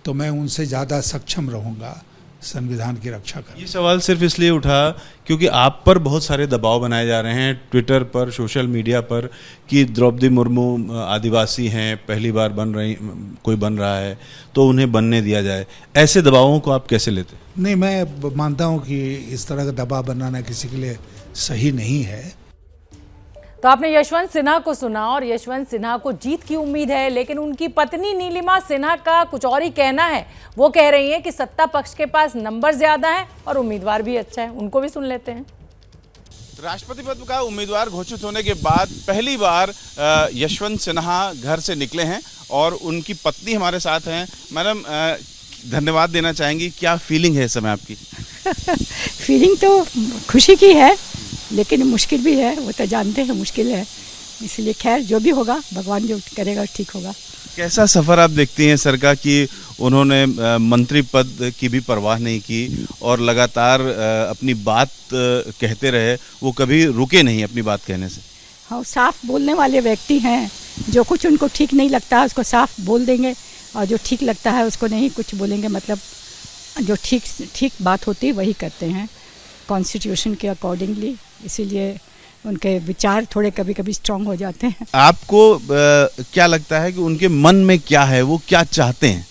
Speaker 7: तो मैं उनसे ज़्यादा सक्षम रहूँगा संविधान की रक्षा करने।
Speaker 6: ये सवाल सिर्फ इसलिए उठा क्योंकि आप पर बहुत सारे दबाव बनाए जा रहे हैं ट्विटर पर, सोशल मीडिया पर, कि द्रौपदी मुर्मू आदिवासी हैं, पहली बार कोई बन रहा है तो उन्हें बनने दिया जाए। ऐसे दबावों को आप कैसे लेते?
Speaker 7: नहीं, मैं मानता हूँ कि इस तरह का दबाव बनाना किसी के लिए सही नहीं है।
Speaker 1: तो आपने यशवंत सिन्हा को सुना और यशवंत सिन्हा को जीत की उम्मीद है, लेकिन उनकी पत्नी नीलिमा सिन्हा का कुछ और ही कहना है। वो कह रही हैं कि सत्ता पक्ष के पास नंबर ज्यादा है और उम्मीदवार भी अच्छा है। उनको भी सुन लेते हैं।
Speaker 6: राष्ट्रपति पद का उम्मीदवार घोषित होने के बाद पहली बार यशवंत सिन्हा घर से निकले हैं और उनकी पत्नी हमारे साथ हैं। मैडम, धन्यवाद देना चाहेंगी, क्या फीलिंग है इस समय आपकी?
Speaker 8: फीलिंग तो खुशी की है, लेकिन मुश्किल भी है, वो तो जानते हैं मुश्किल है। इसलिए खैर जो भी होगा, भगवान जो करेगा ठीक होगा।
Speaker 6: कैसा सफ़र आप देखती हैं सर का कि उन्होंने मंत्री पद की भी परवाह नहीं की और लगातार अपनी बात कहते रहे, वो कभी रुके नहीं अपनी बात कहने से?
Speaker 8: हाँ, साफ बोलने वाले व्यक्ति हैं। जो कुछ उनको ठीक नहीं लगता है उसको साफ बोल देंगे और जो ठीक लगता है उसको नहीं कुछ बोलेंगे। मतलब जो ठीक बात होती है वही करते हैं कॉन्स्टिट्यूशन के अकॉर्डिंगली। इसीलिए उनके विचार थोड़े कभी कभी स्ट्रांग हो जाते हैं।
Speaker 6: आपको क्या लगता है कि उनके मन में क्या है, वो क्या चाहते हैं?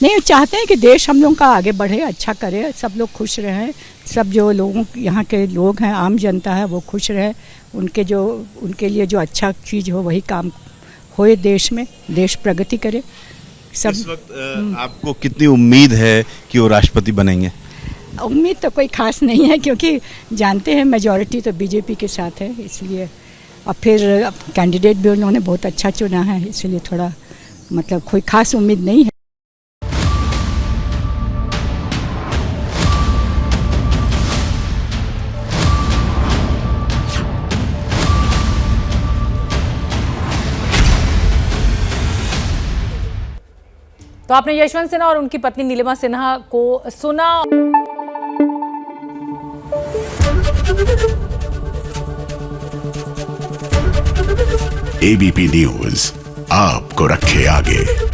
Speaker 8: नहीं, वो चाहते हैं कि देश हम लोगों का आगे बढ़े, अच्छा करे, सब लोग खुश रहें, सब जो लोगों यहाँ के लोग हैं, आम जनता है, वो खुश रहे। उनके लिए जो अच्छा चीज़ हो वही काम होए देश में, देश प्रगति करे सब।
Speaker 6: इस वक्त आपको कितनी उम्मीद है कि वो राष्ट्रपति बनेंगे?
Speaker 8: उम्मीद तो कोई खास नहीं है, क्योंकि जानते हैं मेजॉरिटी तो बीजेपी के साथ है, इसलिए। और फिर कैंडिडेट भी उन्होंने बहुत अच्छा चुना है, इसलिए थोड़ा मतलब कोई खास उम्मीद नहीं है।
Speaker 1: तो आपने यशवंत सिन्हा और उनकी पत्नी नीलिमा सिन्हा को सुना।
Speaker 9: एबीपी न्यूज आपको रखे आगे।